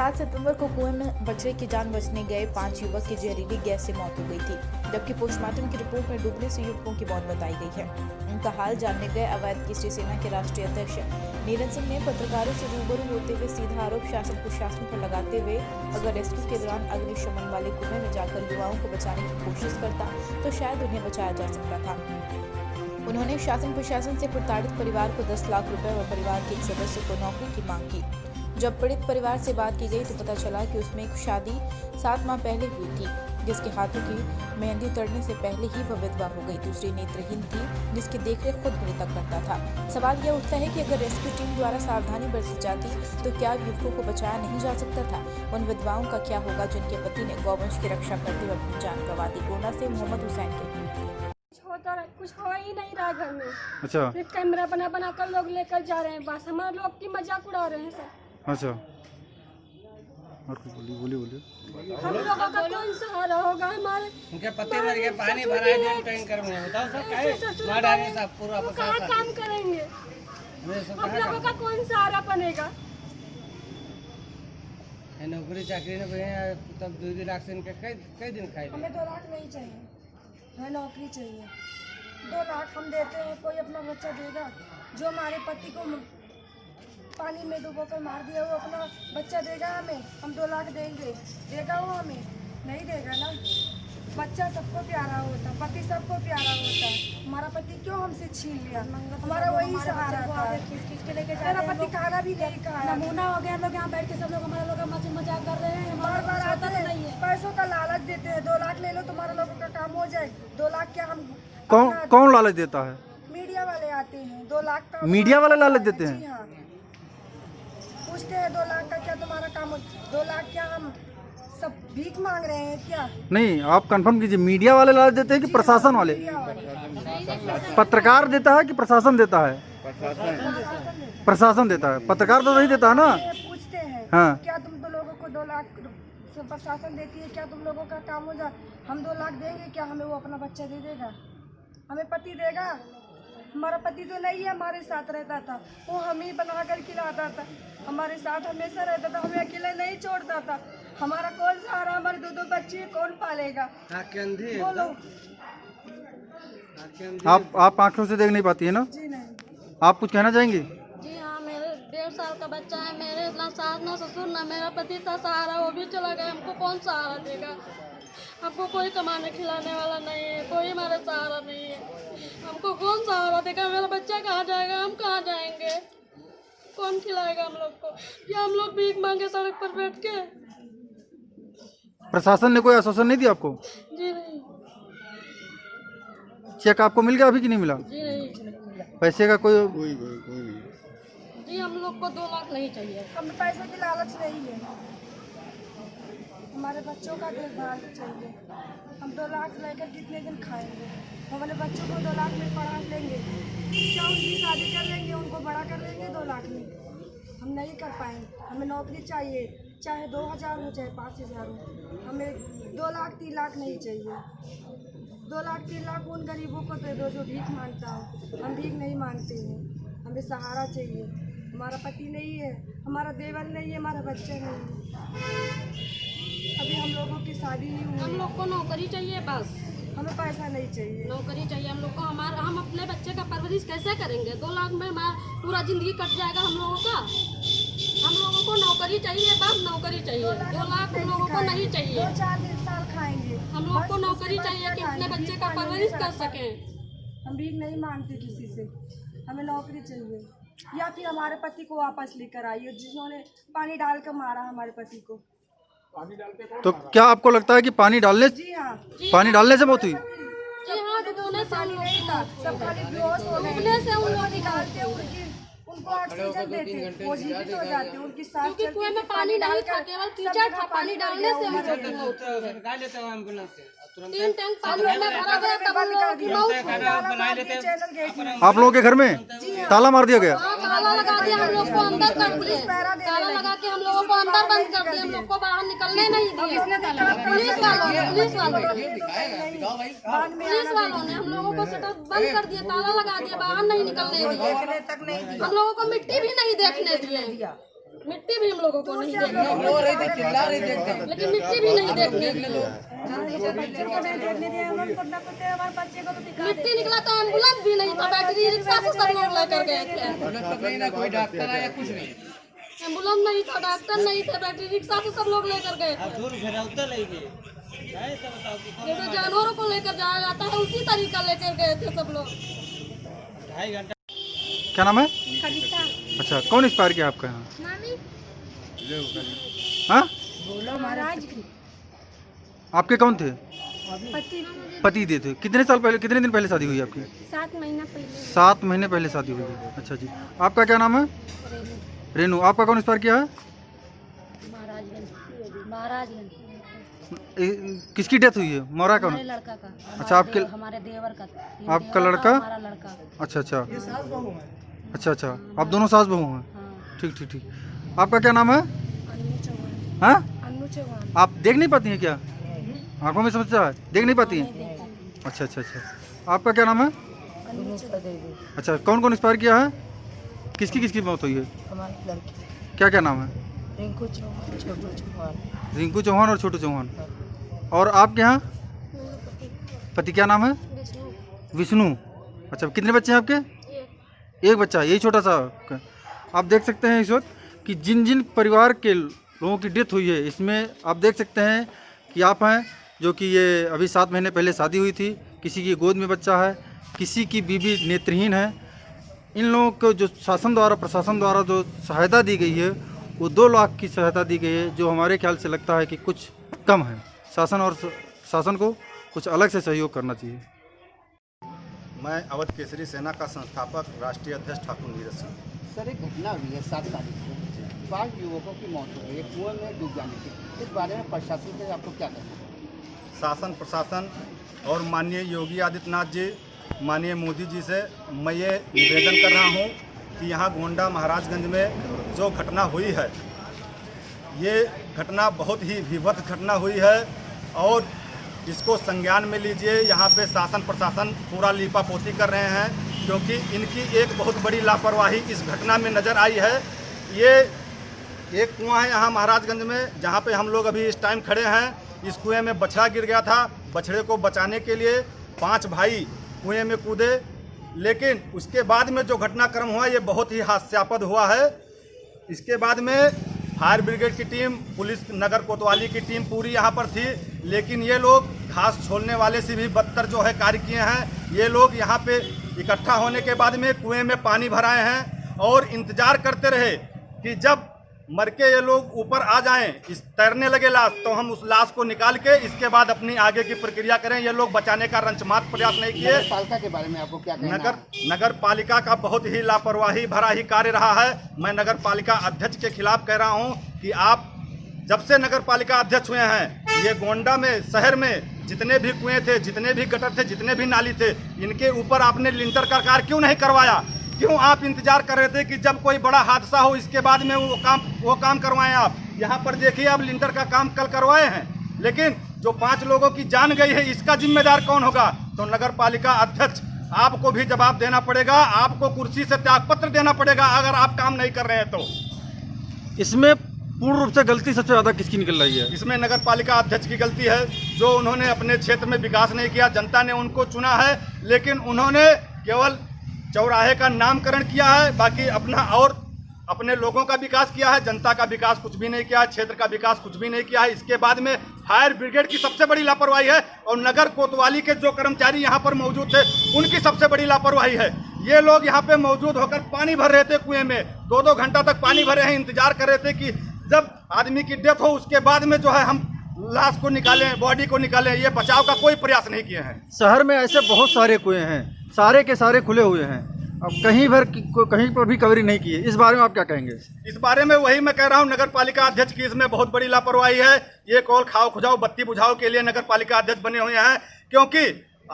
7 सितंबर को कुएं में बछड़े की जान बचने गए 5 युवक की जहरीली गैस से मौत हो गई थी, जबकि पोस्टमार्टम की रिपोर्ट में डूबने से युवकों की मौत बताई गई है। उनका हाल जानने गए अवैध किस्ती सेना के राष्ट्रीय अध्यक्ष नीरज सिंह ने पत्रकारों से रूबरू होते हुए सीधा आरोप शासन प्रशासन पर लगाते हुए अगर रेस्क्यू के दौरान अग्निशमन वाले कुएं में जाकर युवाओं को बचाने की कोशिश करता तो शायद उन्हें बचाया जा सकता था। उन्होंने शासन प्रशासन से प्रताड़ित परिवार को 10 लाख रुपए और परिवार के एक सदस्य को नौकरी की मांग की। जब पीड़ित परिवार से बात की गई तो पता चला कि उसमें एक शादी 7 माह पहले हुई थी, जिसके हाथों की मेहंदी उतरने से पहले ही वह विधवा हो गई। दूसरी नेत्रहीन थी, जिसकी देखरेख खुद मृतक करता था। सवाल यह उठता है कि अगर रेस्क्यू टीम द्वारा सावधानी बरती जाती तो क्या युवकों को बचाया नहीं जा सकता था? उन विधवाओं का क्या होगा जिनके पति ने गौवंश की रक्षा करते हुए अपनी जान गंवा दी? गोंडा से मोहम्मद हुसैन के कुछ हो ही नहीं रहा घर में। अच्छा, सिर्फ कैमरा बना कर लोग लेकर जा रहे हैं, बस हमारे लोग की मजाक उड़ा रहे हैं सर। अच्छा, और कुछ बोलिए। हम लोगों का कौन सहारा होगा? हमारे उनके पति मर गए, पानी भरा है जो टैंकर में, बताओ सब काहे मार डाले सब पूरा कहाँ काम करेंगे? हम लोगों का कौन सहारा बनेगा? नौकरी चाकरी में तब 2 लाख से इनके कई दिन खाए। हमें 2 लाख नहीं चाहिए, हमें नौकरी चाहिए। 2 लाख हम देते हैं, कोई अपना बच्चा देगा? जो हमारे पति को पानी में डुबोकर मार दिया वो अपना बच्चा देगा हमें? हम 2 लाख देंगे, देगा वो हमें? नहीं देगा ना। बच्चा सबको प्यारा होता, पति सबको प्यारा होता। हमारा पति क्यों हमसे छीन लिया? हमारा वही सहारा था। मेरा पति खाना भी नहीं खाया। नमूना हो गया, लोग यहाँ बैठ के सब लोग हमारे लोग मजाक कर रहे हैं। बार आते हैं, पैसों का लालच देते हैं। 2 लाख ले लो, तुम्हारा लोगों का काम हो जाए। 2 लाख क्या हम कौन लालच देता है? मीडिया वाले आते हैं। 2 लाख का मीडिया वाले लालच देते हैं? जी हाँ, पूछते हैं 2 लाख का क्या तुम्हारा काम हो? 2 लाख क्या हम सब भीख मांग रहे हैं क्या? नहीं, आप कंफर्म कीजिए, मीडिया वाले लालच देते हैं कि प्रशासन वाले? मीडिया वाले। पत्रकार देता है कि प्रशासन देता है? प्रशासन देता है, पत्रकार तो नहीं देता है ना। पूछते हैं हाँ। क्या तुम 2 लोगों को 2 लाख प्रशासन देती है, क्या तुम लोगों का काम हो जाए? हम 2 लाख देंगे, क्या हमें वो अपना बच्चा दे देगा? हमें पति देगा? हमारा पति तो नहीं है, हमारे साथ रहता था, वो हम ही बना कर खिलाता था, हमारे साथ हमेशा रहता था, हमें अकेले नहीं छोड़ता था। हमारा कौन सहारा? हमारे 2 बच्चे कौन पालेगा? बोलो। आप आंखों से देख नहीं पाती है ना? जी नहीं। आप कुछ कहना चाहेंगी? जी हाँ, मेरे 1.5 साल का बच्चा है, मेरे ना सास ना ससुर ना मेरा पति था सहारा, वो भी चला गया। हमको कौन सहारा देगा? हमको कोई कमाने खिलाने वाला नहीं है, कोई हमारा सहारा नहीं है। हमको कौन सहारा देगा? मेरा बच्चा कहाँ जाएगा? हम कहाँ जाएंगे? कौन खिलाएगा हम लोग को? या हम लोग भीख मांगे सड़क पर बैठ के? प्रशासन ने कोई आश्वासन नहीं दिया आपको? जी नहीं। चेक आपको मिल गया अभी कि नहीं मिला? जी नहीं। पैसे का कोई जी हम लोग को 2 लाख नहीं चाहिए। हमें पैसे की लालच नहीं है, हमारे बच्चों का देखभाल चाहिए। हम 2 लाख लेकर कितने दिन खाएंगे? हमारे बच्चों को 2 लाख में पढ़ा लेंगे क्या? उनकी शादी कर लेंगे, उनको बड़ा कर लेंगे 2 लाख में? हम नहीं कर पाएंगे। हमें नौकरी चाहिए, चाहे 2000 हो चाहे 5000 हो। हमें 2 लाख 3 लाख नहीं चाहिए। 2 लाख 3 लाख उन गरीबों को दे दो जो भीख मांगता हो। हम भीख नहीं मांगते हैं, हमें सहारा चाहिए। हमारा पति नहीं है, हमारा देवर नहीं है, हमारा बच्चा नहीं है। अभी हम लोगों की शादी ही हुई। हम लोग को नौकरी चाहिए बस, हमें पैसा नहीं चाहिए। नौकरी चाहिए हम लोग को। हम अपने बच्चे का परवरिश कैसे करेंगे? 2 लाख में हमारा पूरा जिंदगी कट जाएगा हम लोगों का। हम लोगों को नौकरी चाहिए बस, नौकरी चाहिए। 2 लाख हम लोगों को नहीं चाहिए। 2-4 साल खाएंगे। हम लोग को नौकरी चाहिए कि अपने बच्चे का परवरिश कर सकें। हम भीख नहीं मांगते किसी से, हमें नौकरी चाहिए। या फिर हमारे पति को वापस लेकर आइए, जिन्होंने पानी डाल कर मारा हमारे पति को। तो क्या आपको लगता है कि पानी डालने जी हाँ, पानी डालने से मौत हुई? जी हाँ, डूबने से पानी नहीं था, सब खाली बेहोश हो गए। डूबने से उन लोग निकालते उनको ऑक्सीजन देते, वो जीवित हो जाते, उनकी सांस क्योंकि कुएं में पानी नहीं था, केवल कीचड़ था। पानी डालने से हम लोग की मौत हो गई। निकाल लेते हो एम्बुलेंस से। 3 टैंक पानी में भरा गया तब हम लोगों की मौत हुई। आप लोगों के घर में ताला मार दिया गया? हाँ, ताला लगा दिया, हम लोग को अंदर कर दिए। ताला लगा के हम लोगों को अंदर बंद कर दिए, हम लोग को बाहर निकलने नहीं दिए। पुलिस वालों ने हम लोगों को शटर बंद कर दिए, ताला लगा दिया, बाहर नहीं निकलने दिए। हम लोगों को मिट्टी भी नहीं देखने दिए। मिट्टी भी हम लोगों को नहीं देखने रो रही थी, चिल्ला रही थी एकदम। लेकिन मिट्टी भी नहीं देखने दी। बच्चे को नहीं देखने दिया, उन्होंने कुछ ना कुछ हमारे बच्चे को तो दिखा मिट्टी निकला तो एम्बुलेंस भी नहीं था, बैटरी रिक्शा से सब लोग लेकर गए थे। पुलिस तो नहीं ना, कोई डॉक्टर आया कुछ नहीं। एम्बुलेंस नहीं था, डॉक्टर नहीं थे, बैटरी रिक्शा से सब लोग लेकर गए थे। दूर घरौता ले गए। जैसे जानवरों को लेकर जाया जाता है उसी तरीका लेकर गए थे सब लोग। 2.5 घंटा। क्या नाम है? कविता अच्छा, कौन एक्सपायर किया आपका यहाँ? मामी हाँ, महाराज की आपके कौन थे? पति पति दे थे। कितने दिन पहले शादी हुई आपकी? 7 महीना पहले 7 महीने पहले शादी हुई है। अच्छा जी, आपका क्या नाम है? रेनू। आपका कौन एक्सपायर किया है? महाराजगंज किसकी डेथ हुई है? मोरा कौन? लड़का का, अच्छा, आपके हमारे देवर का, आपका लड़का? हमारा लड़का। अच्छा अच्छा अच्छा, आप दोनों सास बहू हैं? हाँ, ठीक ठीक ठीक। आपका क्या नाम है? अन्नू चौहान। हाँ, अन्नू चौहान। आप देख नहीं पाती हैं क्या? आंखों में समस्या है, देख नहीं पाती हैं? नहीं देखा। अच्छा अच्छा अच्छा। आपका क्या नाम है? अन्नू चौहान। अच्छा, कौन कौन एक्सपायर किया है? किसकी मौत हुई है? हमारी लड़की क्या क्या नाम है? रिंकू चौहान, छोटू चौहान। रिंकू चौहान और छोटू चौहान। और आपके यहाँ पति क्या नाम है? विष्णु। अच्छा, कितने बच्चे हैं आपके? एक बच्चा, यही छोटा सा। आप देख सकते हैं इस वक्त कि जिन जिन परिवार के लोगों की डेथ हुई है, इसमें आप देख सकते हैं कि आप हैं जो कि ये अभी 7 महीने पहले शादी हुई थी, किसी की गोद में बच्चा है, किसी की बीवी नेत्रहीन है। इन लोगों को जो शासन द्वारा, प्रशासन द्वारा जो सहायता दी गई है वो 2 लाख की सहायता दी गई है, जो हमारे ख्याल से लगता है कि कुछ कम है। शासन को कुछ अलग से सहयोग करना चाहिए। मैं अवध केसरी सेना का संस्थापक राष्ट्रीय अध्यक्ष ठाकुर नीरज सिंह। सर, एक घटना हुई है 7 तारीख को, 5 युवकों की मौत हो गई, कुएं में डूब जाने की। इस बारे में प्रशासन से आपको क्या कहना है? शासन प्रशासन और माननीय योगी आदित्यनाथ जी, माननीय मोदी जी से मैं ये निवेदन कर रहा हूँ कि यहाँ गोंडा महाराजगंज में जो घटना हुई है, ये घटना बहुत ही विभत्स घटना हुई है और इसको संज्ञान में लीजिए। यहाँ पे शासन प्रशासन पूरा लीपापोती कर रहे हैं, क्योंकि इनकी एक बहुत बड़ी लापरवाही इस घटना में नज़र आई है। ये एक कुआं है यहाँ महाराजगंज में, जहाँ पे हम लोग अभी इस टाइम खड़े हैं। इस कुएं में बछड़ा गिर गया था। बछड़े को बचाने के लिए 5 भाई कुएं में कूदे, लेकिन उसके बाद में जो घटनाक्रम हुआ ये बहुत ही हास्यास्पद हुआ है। इसके बाद में फायर ब्रिगेड की टीम, पुलिस नगर कोतवाली की टीम पूरी यहाँ पर थी, लेकिन ये लोग घास छोलने वाले से भी बदतर जो है कार्य किए हैं। ये लोग यहाँ पे इकट्ठा होने के बाद में कुएं में पानी भराए हैं और इंतजार करते रहे कि जब मर के ये लोग ऊपर आ जाएं, इस तैरने लगे लाश, तो हम उस लाश को निकाल के इसके बाद अपनी आगे की प्रक्रिया करें। ये लोग बचाने का रंचमात प्रयास नहीं किए। नगर पालिका के बारे में आपको क्या कहना है? नगर पालिका का बहुत ही लापरवाही भरा ही कार्य रहा है। मैं नगर पालिका अध्यक्ष के खिलाफ कह रहा हूं कि आप जब से नगर पालिका अध्यक्ष हुए हैं, ये गोंडा में, शहर में जितने भी कुएं थे, जितने भी गटर थे, जितने भी नाली थे, इनके ऊपर आपने लिंटर का कार्य क्यों नहीं करवाया? क्यों आप इंतजार कर रहे थे कि जब कोई बड़ा हादसा हो इसके बाद में वो काम करवाएं? आप यहाँ पर देखिए, आप लिंटर का काम कल करवाए हैं, लेकिन जो 5 लोगों की जान गई है इसका जिम्मेदार कौन होगा? तो नगर पालिका अध्यक्ष, आपको भी जवाब देना पड़ेगा। आपको कुर्सी से त्यागपत्र देना पड़ेगा अगर आप काम नहीं कर रहे हैं तो। इसमें पूर्ण रूप से गलती सबसे ज़्यादा किसकी निकल रही है? इसमें नगर पालिका अध्यक्ष की गलती है, जो उन्होंने अपने क्षेत्र में विकास नहीं किया। जनता ने उनको चुना है, लेकिन उन्होंने केवल चौराहे का नामकरण किया है, बाकी अपना और अपने लोगों का विकास किया है। जनता का विकास कुछ भी नहीं किया है, क्षेत्र का विकास कुछ भी नहीं किया है। इसके बाद में फायर ब्रिगेड की सबसे बड़ी लापरवाही है और नगर कोतवाली के जो कर्मचारी यहाँ पर मौजूद थे उनकी सबसे बड़ी लापरवाही है। ये लोग यहाँ पे मौजूद होकर पानी भर रहे थे कुएं में, 2-2 घंटा तक पानी भरे हैं। इंतजार कर रहे थे कि जब आदमी की डेथ हो उसके बाद में जो है हम लाश को निकालें, बॉडी को निकालें। ये बचाव का कोई प्रयास नहीं किए हैं। शहर में ऐसे बहुत सारे कुएं हैं, सारे के सारे खुले हुए हैं, अब कहीं पर भी कवरी नहीं की है। इस बारे में आप क्या कहेंगे? इस बारे में वही मैं कह रहा हूँ, नगर पालिका अध्यक्ष की इसमें बहुत बड़ी लापरवाही है। ये कॉल खाओ खुजाओ बत्ती बुझाओ के लिए नगर पालिका अध्यक्ष बने हुए हैं, क्योंकि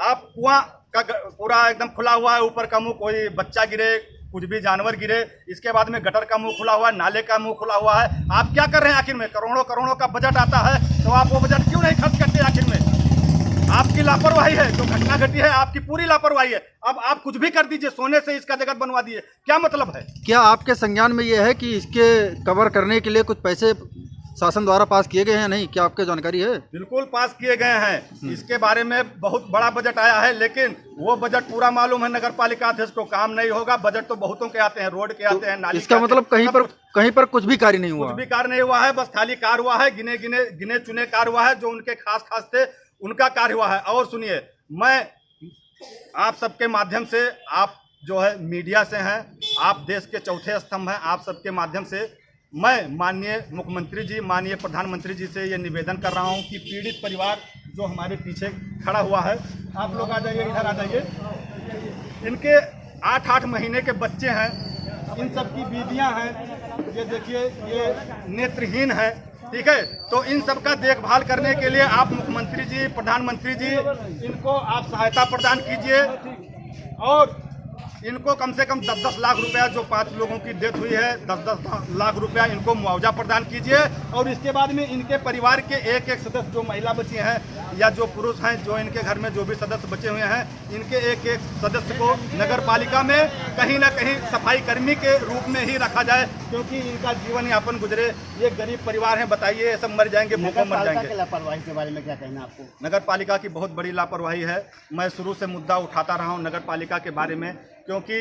आप कुआं का पूरा एकदम खुला हुआ है, ऊपर का मुंह, कोई बच्चा गिरे, कुछ भी जानवर गिरे, इसके बाद में गटर का मुंह खुला हुआ है, नाले का मुंह खुला हुआ है। आप क्या कर रहे हैं? आखिर में करोड़ों का बजट आता है, तो आप वो बजट क्यों नहीं खर्च करते? आखिर में आपकी लापरवाही है, जो घटना घटी है आपकी पूरी लापरवाही है। अब आप कुछ भी कर दीजिए, सोने से इसका जगत बनवा दिए, क्या मतलब है? क्या आपके संज्ञान में ये है कि इसके कवर करने के लिए कुछ पैसे शासन द्वारा पास किए गए हैं? नहीं, क्या आपके जानकारी है? बिल्कुल पास किए गए हैं। इसके बारे में बहुत बड़ा बजट आया है, लेकिन वो बजट पूरा मालूम है नगर पालिका अध्यक्ष को, काम नहीं होगा। बजट तो बहुतों के आते हैं, रोड के आते हैं, नाली इसका के मतलब आते हैं, कहीं पर कुछ भी कार्य नहीं हुआ? कुछ भी कार्य नहीं हुआ है, बस खाली कार्य हुआ है, गिने चुने कार्य हुआ है, जो उनके खास थे उनका कार्य हुआ है। और सुनिए, मैं आप सबके माध्यम से, आप जो है मीडिया से हैं, आप देश के चौथे स्तंभ हैं, आप सबके माध्यम से मैं माननीय मुख्यमंत्री जी, माननीय प्रधानमंत्री जी से ये निवेदन कर रहा हूँ कि पीड़ित परिवार जो हमारे पीछे खड़ा हुआ है, आप लोग आ जाइए, इधर आ जाइए। इनके 8-8 महीने के बच्चे हैं, इन सब की बीवियाँ हैं, ये देखिए ये नेत्रहीन है, ठीक है। तो इन सब का देखभाल करने के लिए आप मुख्यमंत्री जी, प्रधानमंत्री जी, इनको आप सहायता प्रदान कीजिए और इनको कम से कम 10-10 लाख रुपया, जो 5 लोगों की डेथ हुई है, 10-10 लाख रुपया इनको मुआवजा प्रदान कीजिए। और इसके बाद में इनके परिवार के एक सदस्य, जो महिला बची हैं या जो पुरुष हैं, जो इनके घर में जो भी सदस्य बचे हुए हैं, इनके एक सदस्य को नगर पालिका में कहीं ना कहीं सफाई कर्मी के रूप में ही रखा जाए, क्योंकि इनका जीवन यापन गुजरे। ये गरीब परिवार हैं, बताइए, ये सब मर जाएंगे, भूखों मर जाएंगे। लापरवाही के बारे में क्या कहना आपको? नगर पालिका की बहुत बड़ी लापरवाही है। मैं शुरू से मुद्दा उठाता रहा हूँ नगर पालिका के बारे में, क्योंकि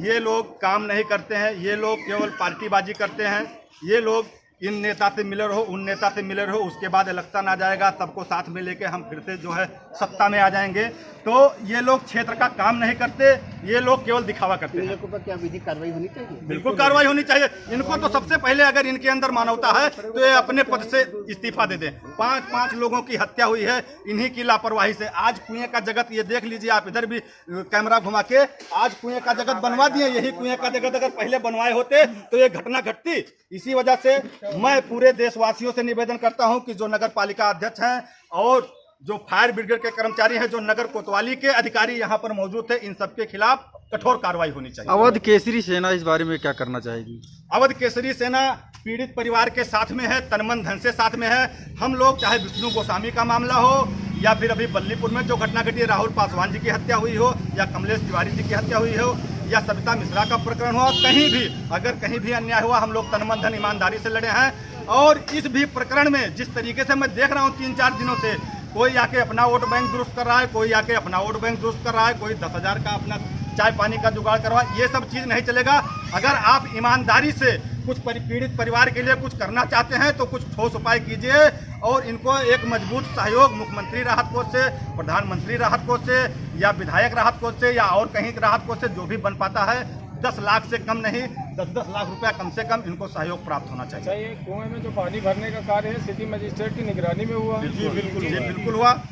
ये लोग काम नहीं करते हैं, ये लोग केवल पार्टीबाजी करते हैं। ये लोग इन नेता से मिले रहो, उन नेता से मिले रहो, उसके बाद इलेक्शन आ जाएगा, सबको साथ में लेके हम फिर से जो है सत्ता में आ जाएंगे। तो ये लोग क्षेत्र का काम नहीं करते, ये लोग केवल दिखावा करते हैं। पर क्या विधिक कार्रवाई होनी चाहिए? बिल्कुल कार्रवाई होनी चाहिए। इनको तो सबसे पहले, अगर इनके अंदर मानवता है तो ये अपने पद से इस्तीफा दे दें। 5-5 लोगों की हत्या हुई है इन्हीं की लापरवाही से। आज कुएं का जगत, ये देख लीजिए आप, इधर भी कैमरा घुमा के, आज कुएं का जगत बनवा दिए। यही कुएं का जगत अगर पहले बनवाए होते तो ये घटना घटती। इसी वजह से मैं पूरे देशवासियों से निवेदन करता हूं कि जो नगर पालिका अध्यक्ष हैं और जो फायर ब्रिगेड के कर्मचारी हैं, जो नगर कोतवाली के अधिकारी यहाँ पर मौजूद थे, इन सबके खिलाफ कठोर कार्रवाई होनी चाहिए। अवध केसरी सेना इस बारे में क्या करना चाहेगी? अवध केसरी सेना पीड़ित परिवार के साथ में है, तन मन धन से साथ में है। हम लोग, चाहे विष्णु गोस्वामी का मामला हो, या फिर अभी बल्लीपुर में जो घटना घटी, राहुल पासवान जी की हत्या हुई हो, या कमलेश तिवारी जी की हत्या हुई हो, या सविता मिश्रा का प्रकरण हो, कहीं भी अगर कहीं भी अन्याय हुआ, हम लोग तन मन धन ईमानदारी से लड़े हैं। और इस भी प्रकरण में जिस तरीके से मैं देख रहा हूँ 3-4 दिनों से, कोई आके अपना वोट बैंक दुरुस्त कर रहा है, कोई आके अपना वोट बैंक दुरुस्त कर रहा है, कोई 10,000 का अपना चाय पानी का जुगाड़ करवा, ये सब चीज़ नहीं चलेगा। अगर आप ईमानदारी से कुछ पीड़ित परिवार के लिए कुछ करना चाहते हैं तो कुछ ठोस उपाय कीजिए और इनको एक मजबूत सहयोग मुख्यमंत्री राहत कोष से, प्रधानमंत्री राहत कोष से, या विधायक राहत कोष से, या और कहीं राहत कोष से, जो भी बन पाता है, 10 लाख से कम नहीं, 10-10 लाख रुपया कम से कम इनको सहयोग प्राप्त होना चाहिए। ये कुएं में जो पानी भरने का कार्य है सिटी मजिस्ट्रेट की निगरानी में हुआ? जी बिल्कुल हुआ।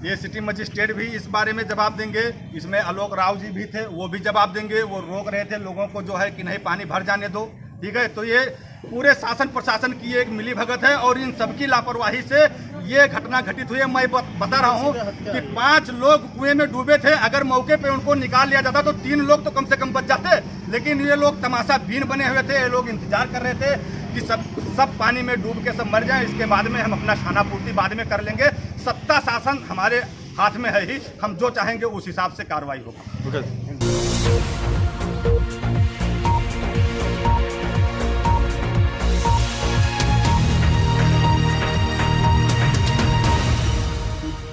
ये सिटी मजिस्ट्रेट भी इस बारे में जवाब देंगे। इसमें आलोक राव जी भी थे, वो भी जवाब देंगे। वो रोक रहे थे लोगों को जो है कि नहीं पानी भर जाने दो, ठीक है। तो ये पूरे शासन प्रशासन की एक मिली भगत है और इन सबकी लापरवाही से ये घटना घटित हुई है। मैं बता रहा हूँ कि 5 लोग कुएं में डूबे थे, अगर मौके पे उनको निकाल लिया जाता तो 3 लोग तो कम से कम बच जाते, लेकिन ये लोग तमाशा बीन बने हुए थे। ये लोग इंतजार कर रहे थे कि सब पानी में डूब के सब मर जाएं, इसके बाद में हम अपना खाना पूर्ति बाद में कर लेंगे। सत्ता शासन हमारे हाथ में है ही, हम जो चाहेंगे उस हिसाब से कार्रवाई होगा।